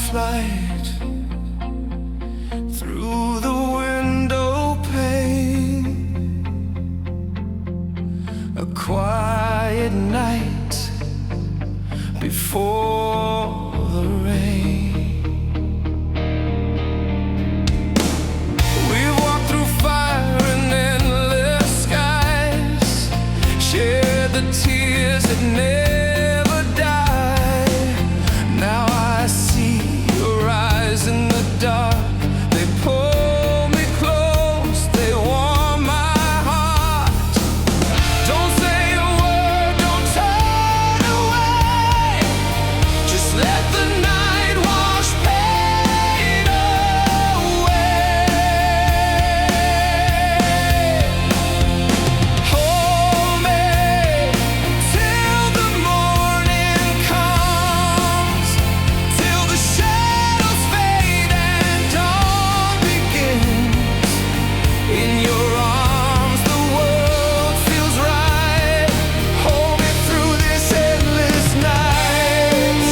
torchlight through the window pane. A quiet night before the rain. We walked through fire and endless skies, shared the tears that never die. Now I see your eyes in the dark. They pull me close, they warm my heart. Don't say a word, don't turn away. Just let the night wash pain away. Hold me till the morning comes, till the shadows fade and dawn begins. In your arms the world feels right. Hold me through this endless night.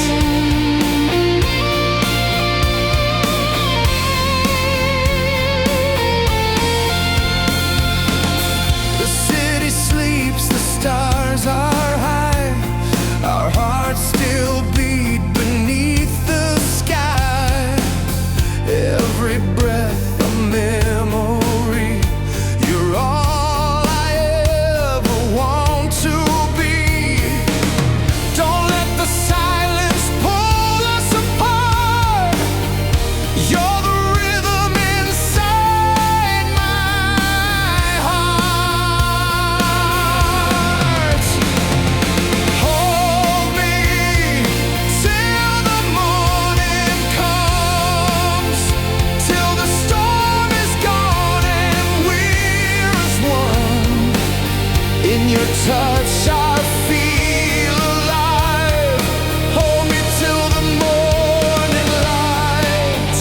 The city sleeps, the stars are high. Our hearts still beat beneath the sky. Every breath a memory. You're all I ever want to be. Don't let the silence pull us apart. You're the rhythm inside my heart. Hold me till the morning comes, till the storm is gone and we're as one. In your touch I feel alive. Hold me till the morning light.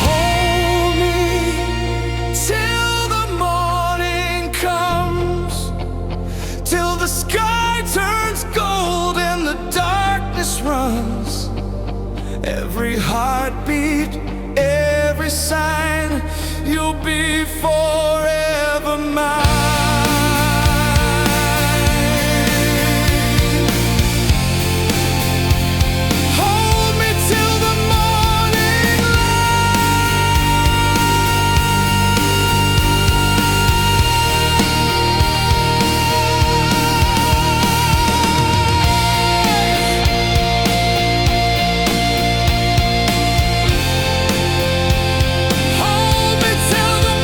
Hold me till the morning comes, till the sky turns gold and the darkness runs. Every heartbeat, every sign, you'll be forever mine. Hold me till the morning Hold me till the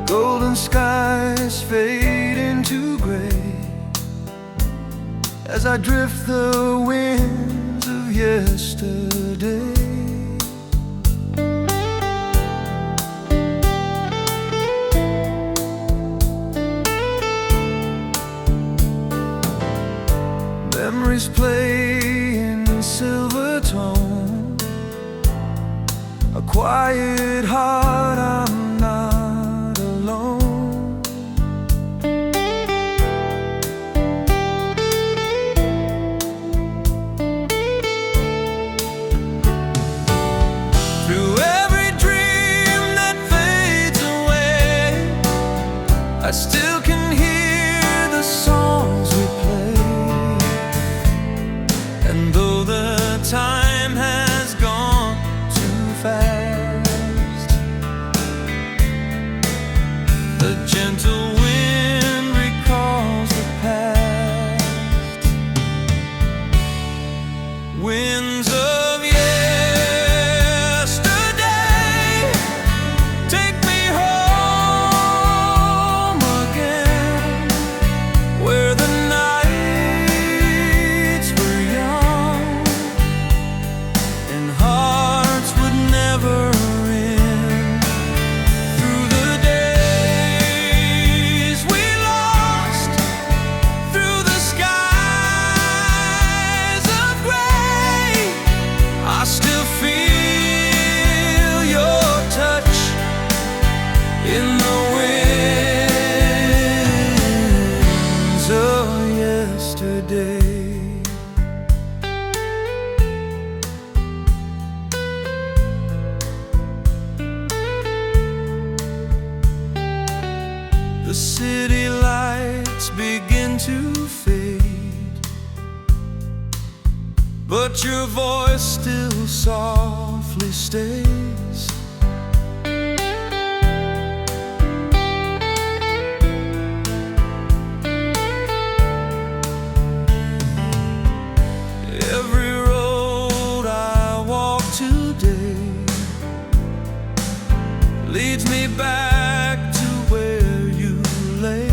golden skies fade into gray as I drift the winds of yesterday. quiet heart, I'm not alone. Through every dream that fades away, I still can hear the songs we play. And though the time has gone too fast, the gentle wind recalls the past. Winds of yesterday, take me home again, where the nights were young and hearts would never end. Through the days we lost, through the skies of gray, I still feel your touch in the winds of yesterday. The city lights begin to fade, but your voice still softly stays. Every road I walk today leads me back to where you lay.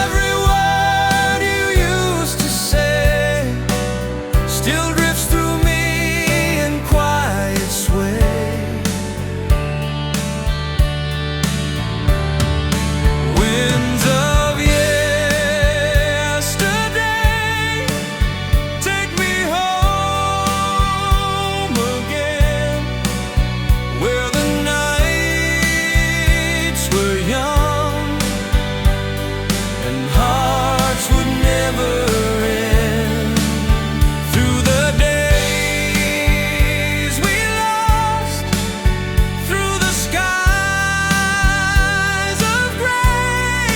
Every word you used to say still drifts through me in quiet sway. Winds of yesterday, take me home again, where the nights were young and hearts would never end. Through the days we lost, through the skies of gray,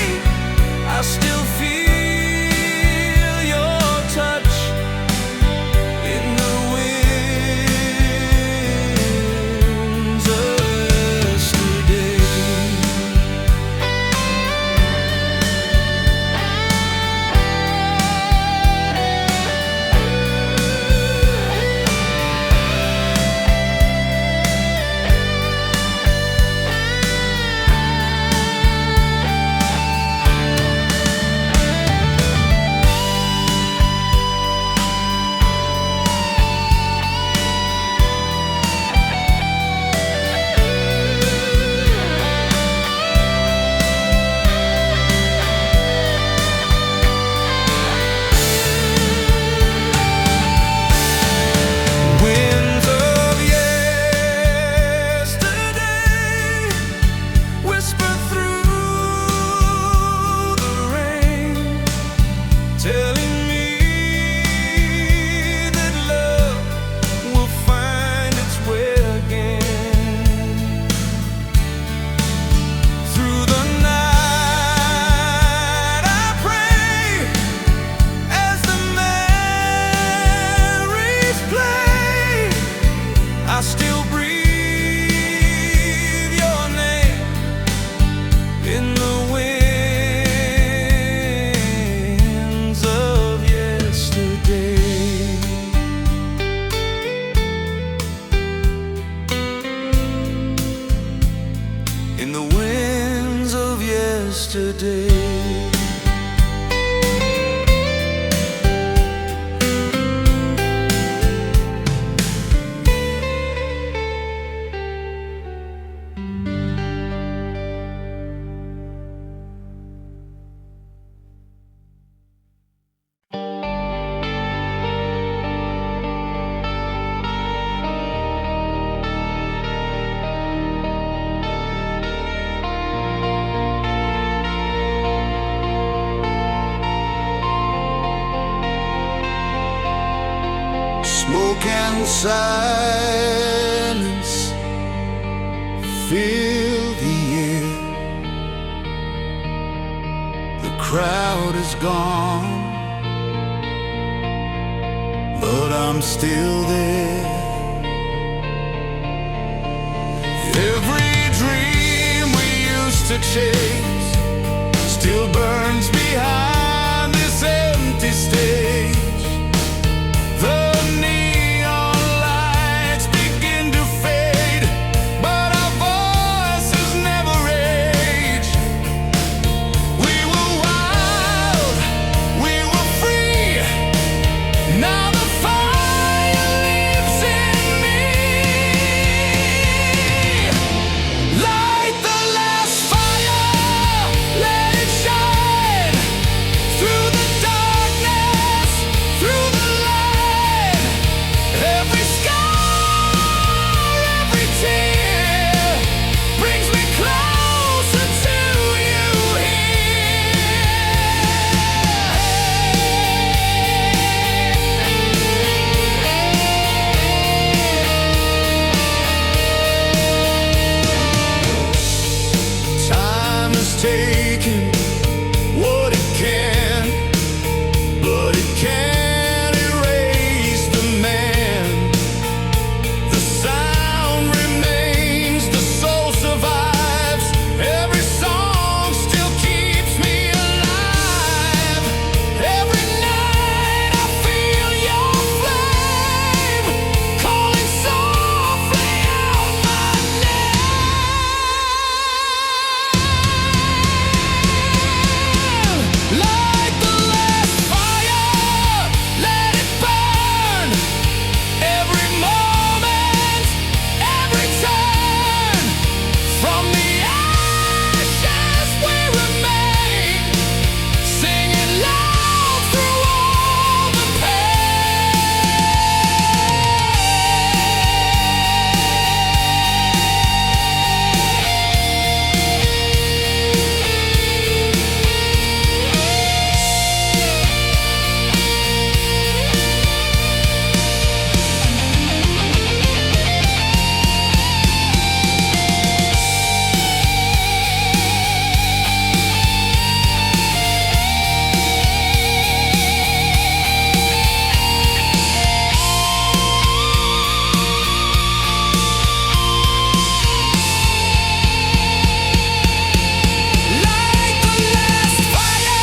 I still feel your touch in the winds of yesterday. Winds of yesterday whisper through the rain, telling me that love will find its way again. Through the night I pray, as the memories play, I still breathe your name in the winds of yesterday. In the winds of yesterday. and silence fill the air. The crowd is gone, but I'm still there. Every dream we used to chase still burns behind this empty stage. The neon lights begin to fade, but our voices never age. We were wild, we were free. Now the fire lives in me. Light the last fire, let it shine through the darkness, through the light. Every scar, every tear brings me closer to you here. Time has taken what it can, but it can't erase the man. The sound remains, the soul survives. Every song still keeps me alive. Every night I feel your flame calling softly out my name. Light the last fire, let it burn. Every moment, every turn. From the ashes we remain, singing loud through all the Light the last fire,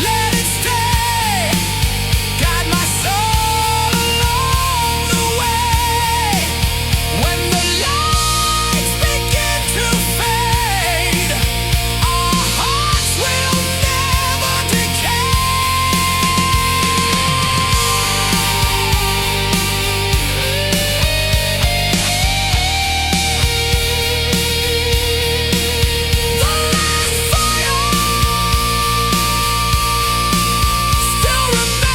let it stay. Guide my soul along the way. When the lights begin to fade, our hearts will never decay. The last fire still remains.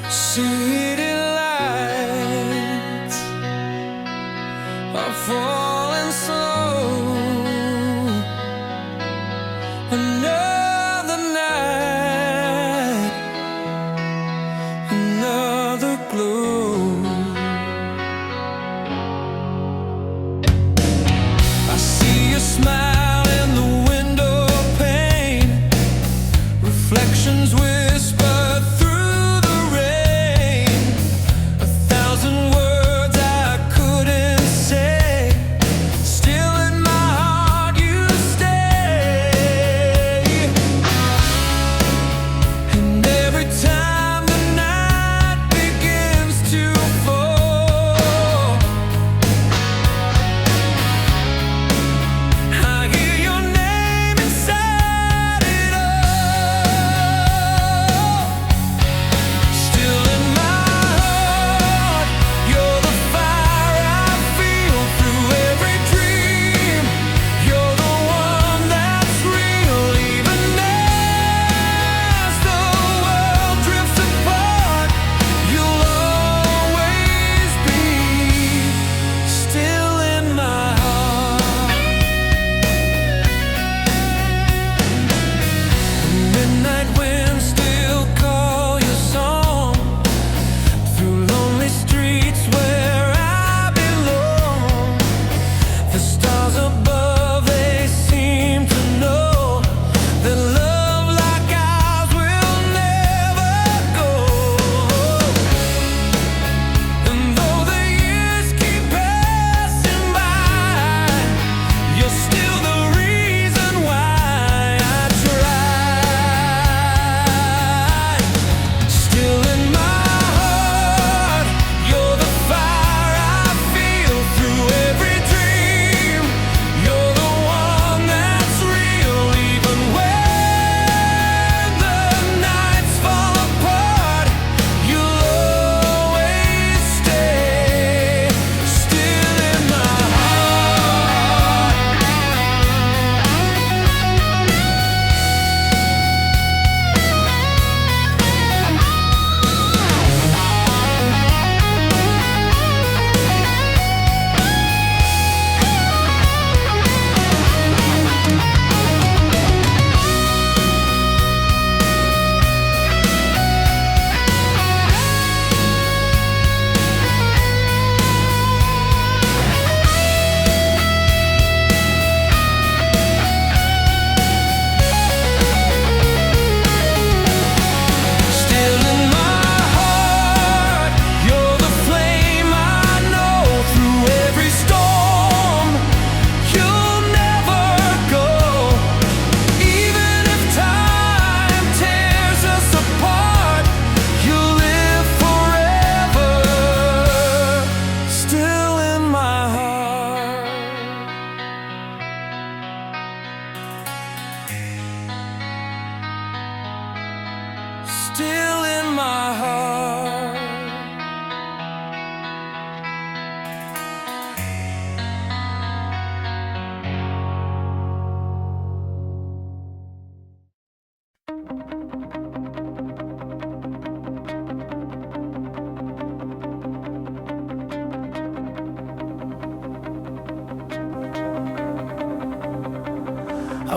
City lights are falling slow. Another night, another glow. I see your smile in the window pane. Reflections whisper through the rain.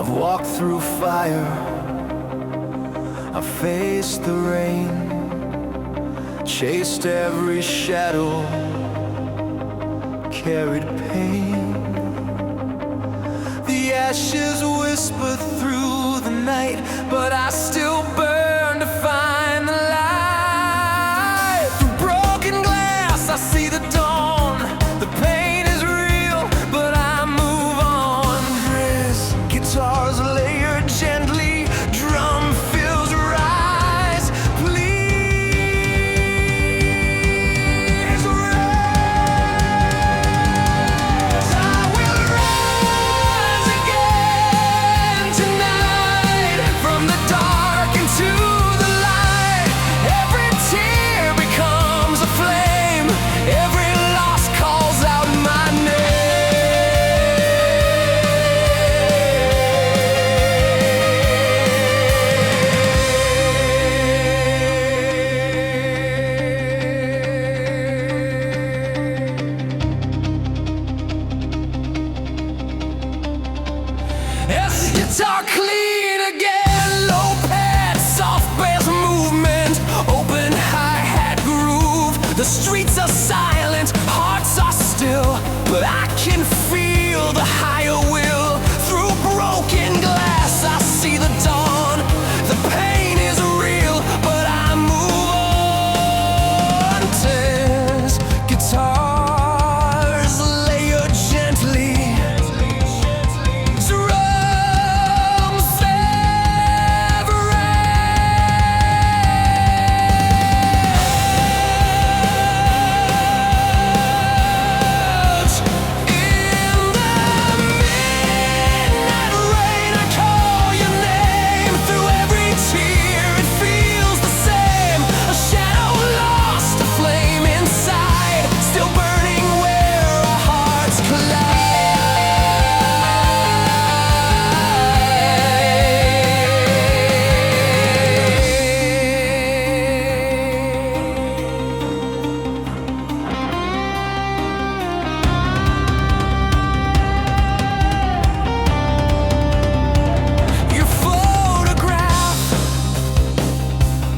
I've walked through fire, I've faced the rain, chased every shadow, carried pain. The ashes whisper through the night, but I still burn to find the light. Through broken glass I see the dawn. The pain is real, but I move on. This guitar's layered gently, drum fills rise. Please rise. I will rise again tonight, from the dark into the light. Every tear becomes a flame, every loss calls out my Yes, guitar clean again, low pad, soft bass movement, open hi-hat groove. The streets are silent, hearts are still, but I can feel the higher will. Through broken glass I see the dawn. The pain is real, but I move on. Tears, guitars layered gently, drums severance. In the midnight rain I call your name. Through every tear it feels the same. A shadow lost, a flame inside, still burning where our hearts Your photograph,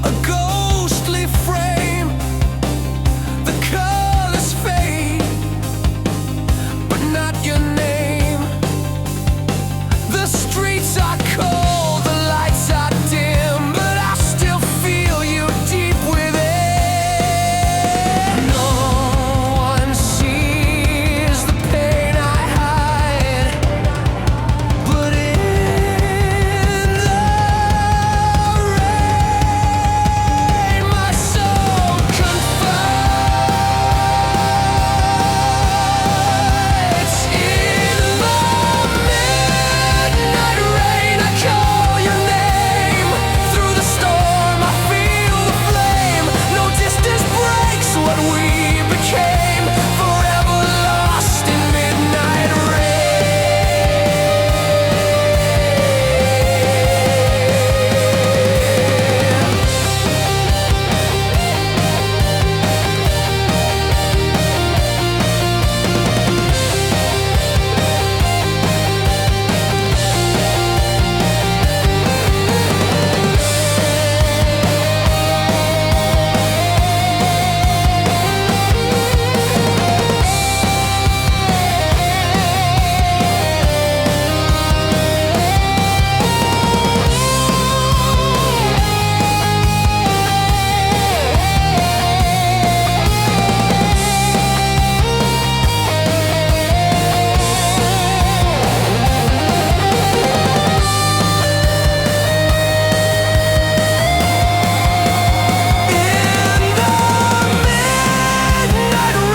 a ghostly frame. The colors fade, but not your name. The streets are cold, the lights are dim, but I still feel you deep within. No one sees the pain I hide, but in the rain my soul confides. In the midnight rain I call your name. Through the storm I feel the flame. No distance breaks what we became, forever lost in midnight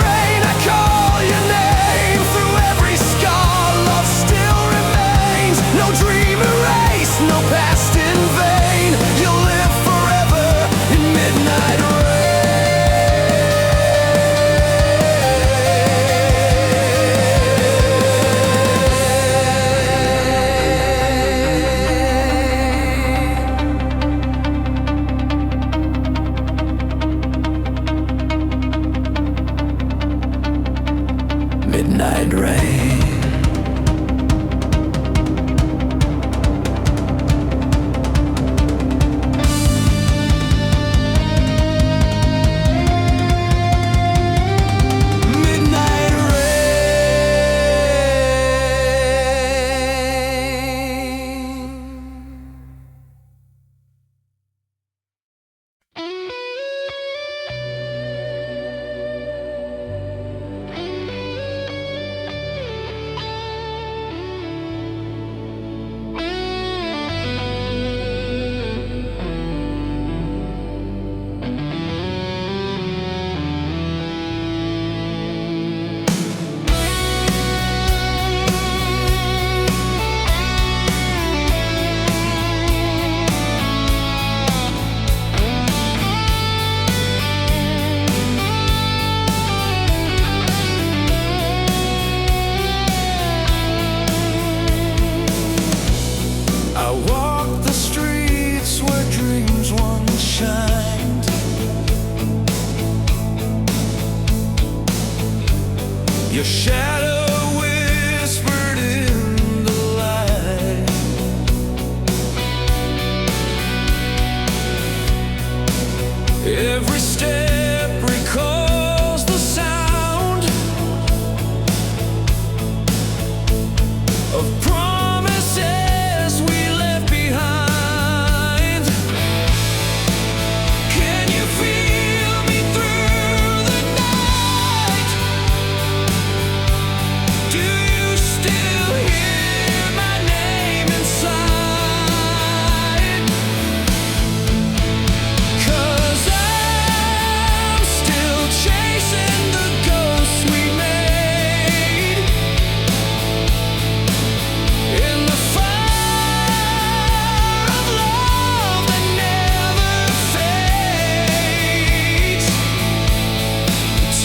rain I call your name. Through every scar love still remains. No dream erased, no past in vain. You'll live forever in midnight rain. Midnight rain. Your shadow whispered in the light. Every step recalls the sound of promises we left behind. Can you feel me through the night? Do you still hear my name inside? 'Cause I'm still chasing the ghosts we made in the fire of love that never fades.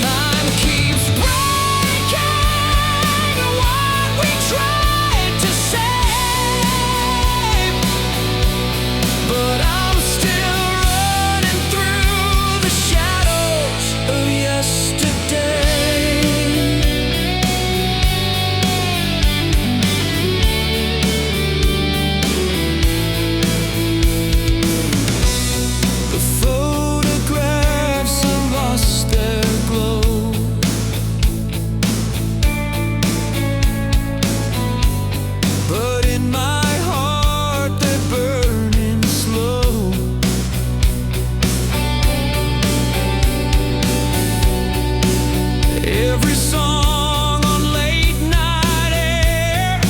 Time keeps breaking what we tried to save, but I'm still running through the shadows of yesterday. The photographs have lost their glow, but in my heart they're burning slow. Every song on late night air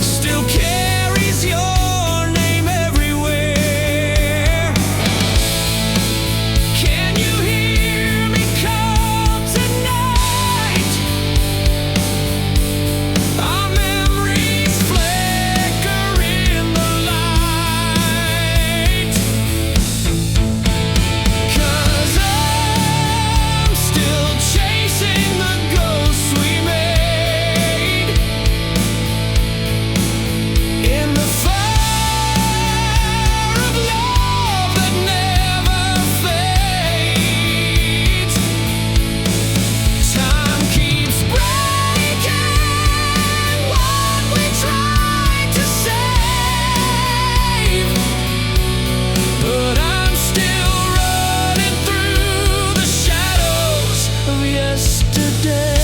still carries your name everywhere. Can you hear me call tonight? Our memories flicker in the light. 'Cause I'm still chasing the ghosts we made in the fire of love that never fades. Time keeps breaking what we tried to save, but I'm still running through the shadows of yesterday.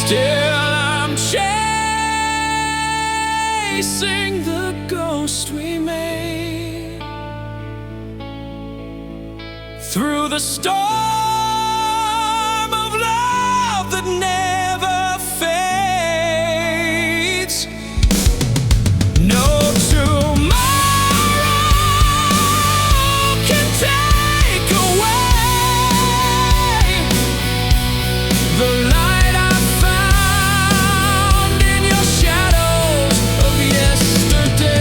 Still I'm chasing the ghost we made through the storm of love that never fades. No tomorrow can take away the light I found in your shadows of yesterday.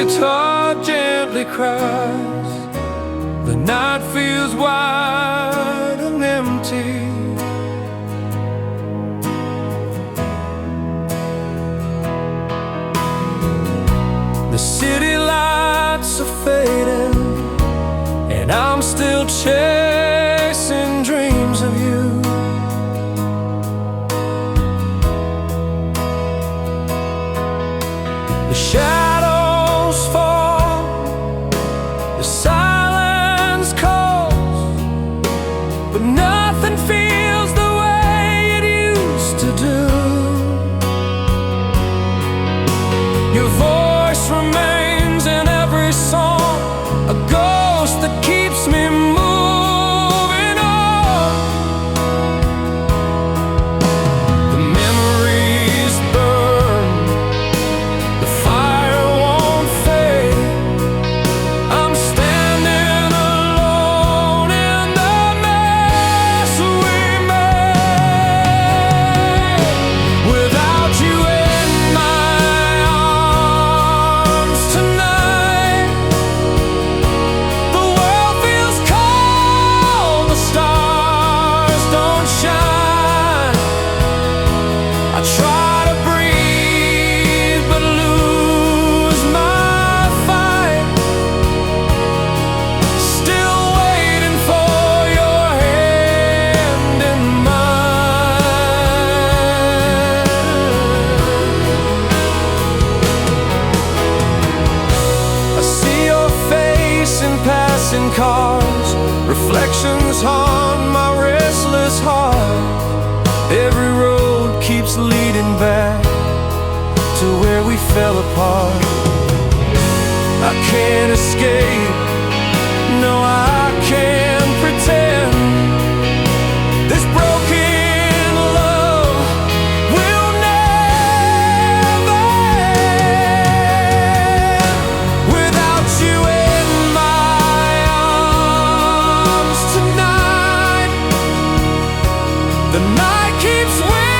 guitar gently cries. The night feels wide and empty. The city lights are fading, and I'm still chasing dreams of you. The shadows fall, the silence calls, but nothing feels the way it used to do. Your voice remains in every song, a ghost that keeps me moving on. The memories burn, the fire won't fade. I'm standing alone in the mess we made. Without you in my arms tonight, the world feels cold, the stars don't shine. I try to breathe but lose my fight. Still waiting for your hand in mine. I see your face in passing cars, reflections haunt my restless heart. Every road keeps leading back to where we fell apart. I can't escape, no, I can't pretend. This broken love will never end. Without you in my arms tonight, the night keeps whispering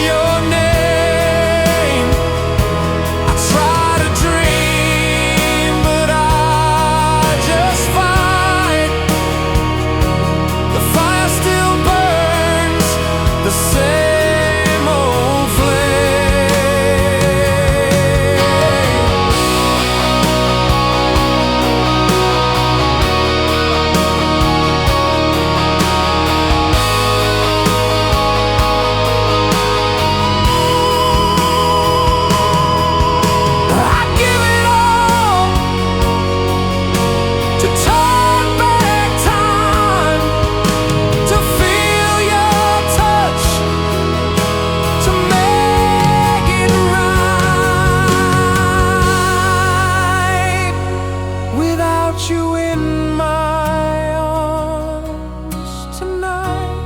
your name. I try to dream, but I just fight. The fire still burns, the same old flame. I'd give it all to turn back time, to feel your touch, to make it right. Without you in my arms tonight,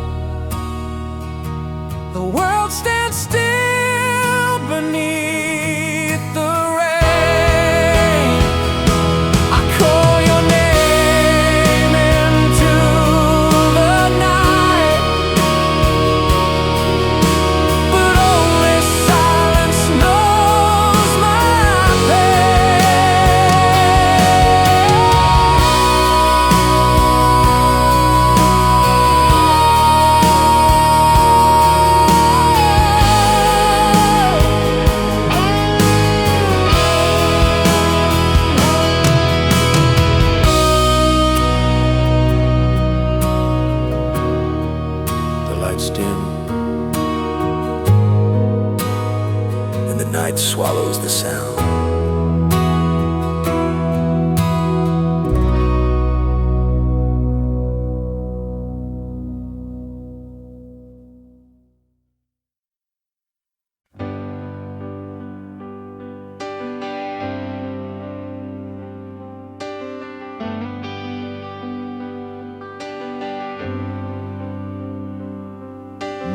the world stands still beneath the rain. I call your name into the night, but only silence knows my The lights dim, and the night swallows the sound.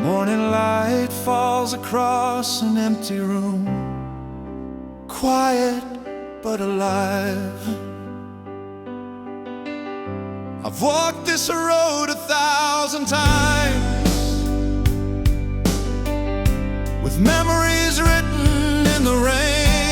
Morning light falls across an empty room, quiet but alive. I've walked this road 1,000 times, with memories written in the rain.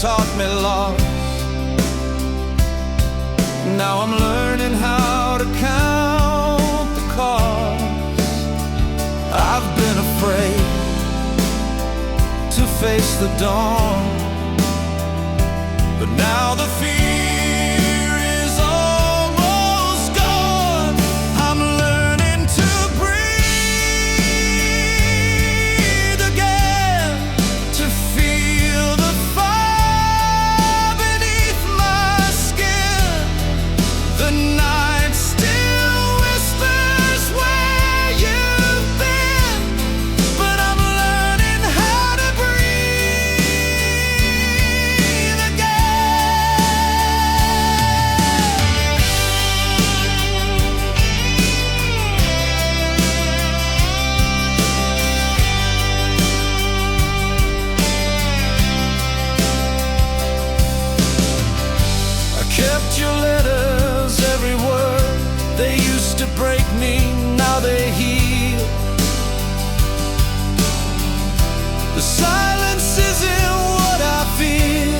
taught me loss. Now I'm learning how to count the cost. I've been afraid to face the dawn, but now the fear is almost gone. I'm learning to breathe again, to feel the fire beneath my skin. The night still whispers where you've been, but I'm learning how to breathe again. I kept your letters, every word. They used to break me, now they heal. The silence isn't what I fear,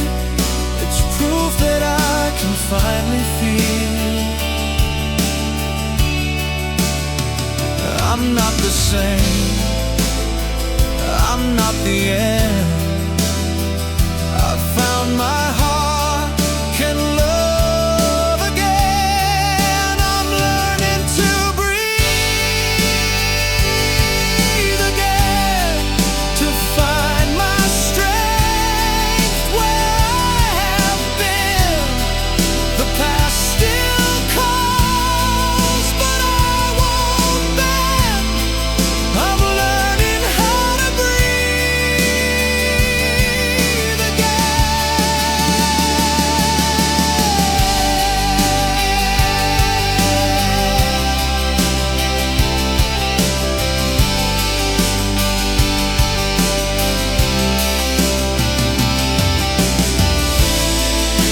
it's proof that I can finally feel. I'm not the same, I'm not the end. I found my heart can love again. I'm learning to breathe again, to find my strength where I have been. The past still calls, but I won't bend. I'm learning how to breathe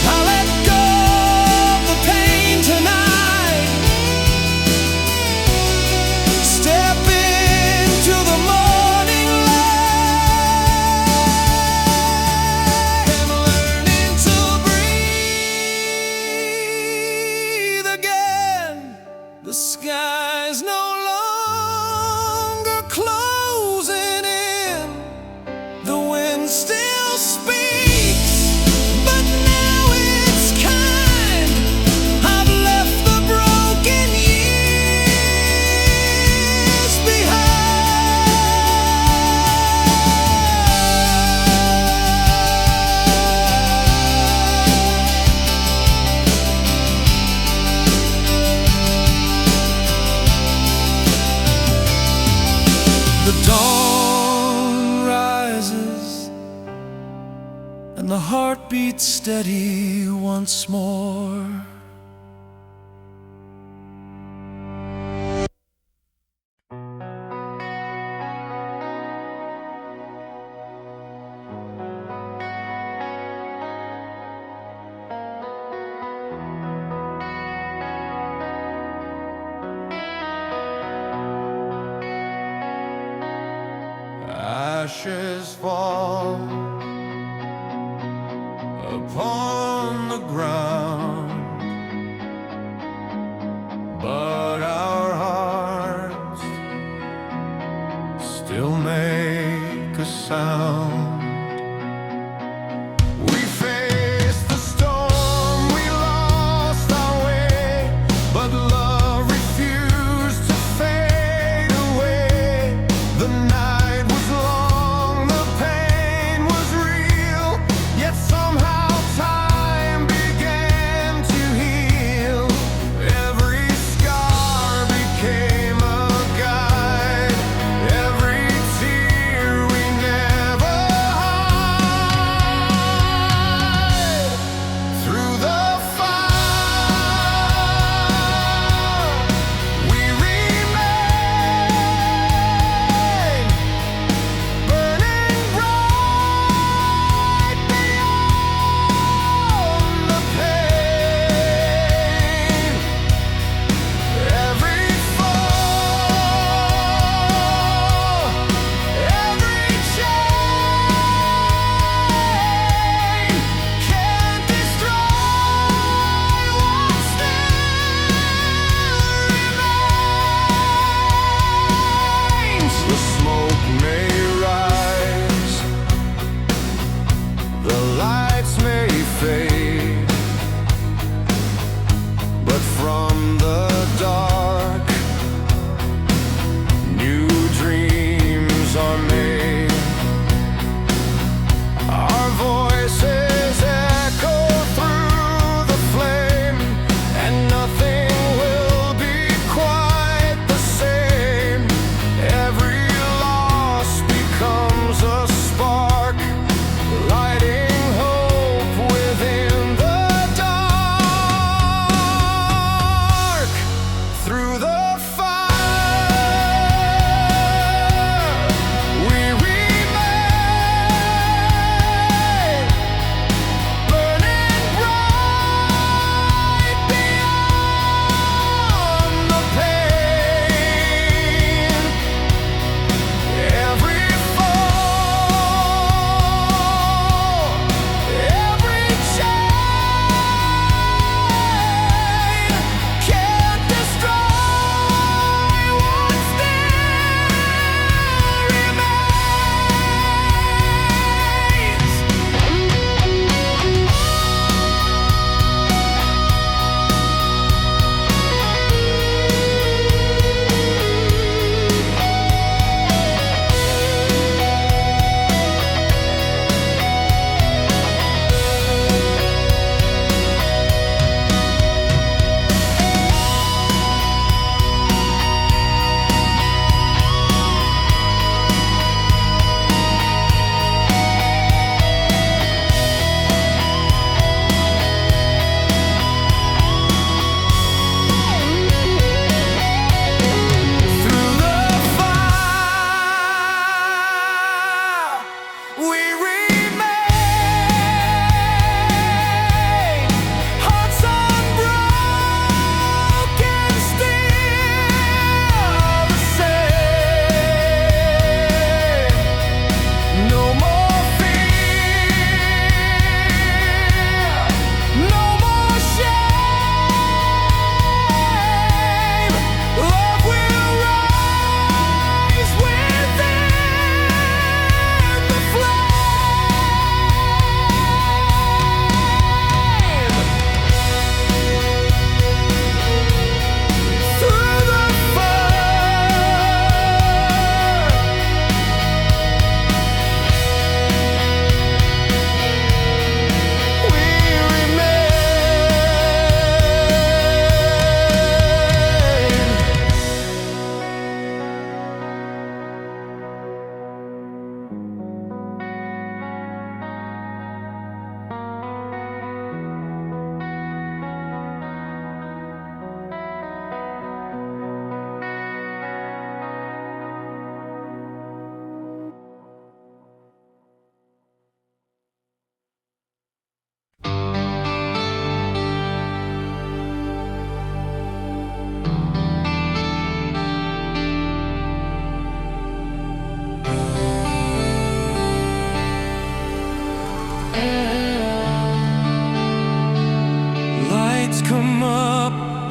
I let go of the pain tonight, step into the morning light. I'm learning to breathe again. The sky's no longer closing in. The wind still speaks, but now it's kind. I've left the broken years behind. The dawn rises and the heart beats steady once more. Ashes fall upon the ground, but our hearts still make a sound. We faced the storm, we lost our way, but love refused to fade away. The night was long, the pain was real, yet somehow time began.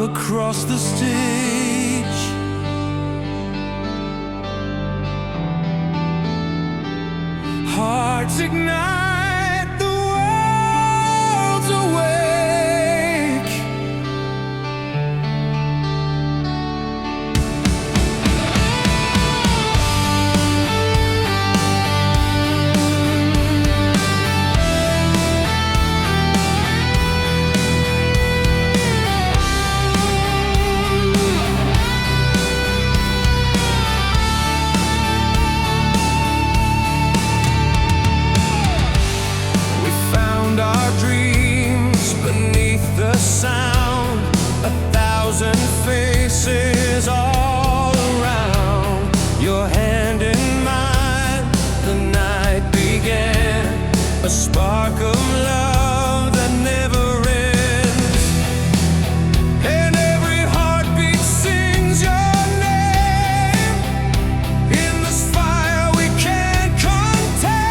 across the stage. Hearts ignite, the world's awake. Our dreams beneath the sound, 1,000 faces all around. Your hand in mine, the night began, a spark of love that never ends. And every heartbeat sings your name. In this fire we can't contain.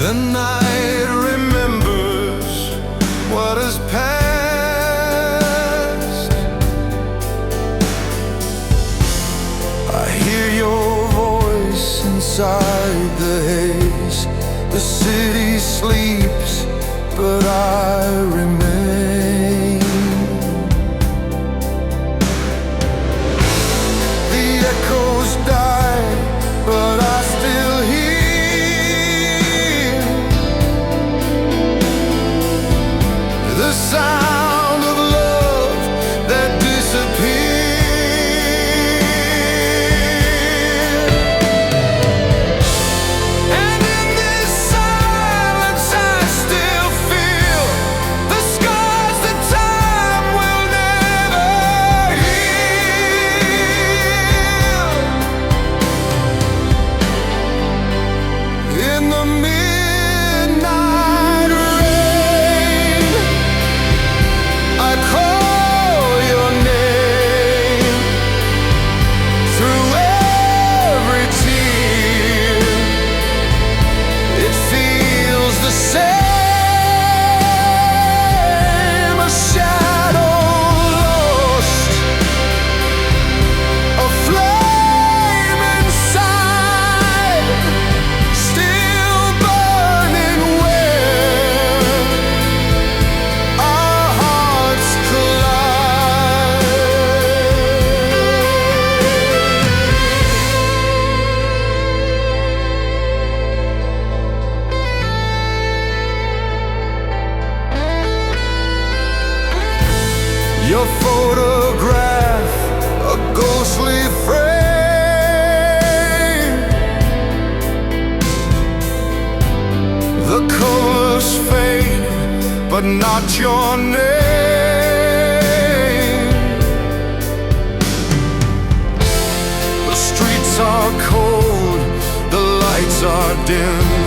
The night remembers what has passed. I hear your voice inside the haze. The city sleeps, but I remain. The echoes die, but I still hear the sound of love that disappeared. And in this silence I still feel the scars that time will never heal. In the midnight rain, I call your name. Through every tear, it feels the same. A shadow lost, a flame inside, still burning where our hearts collide. Your photograph, a ghostly frame. The colors fade, but not your name. The streets are cold, the lights are dim.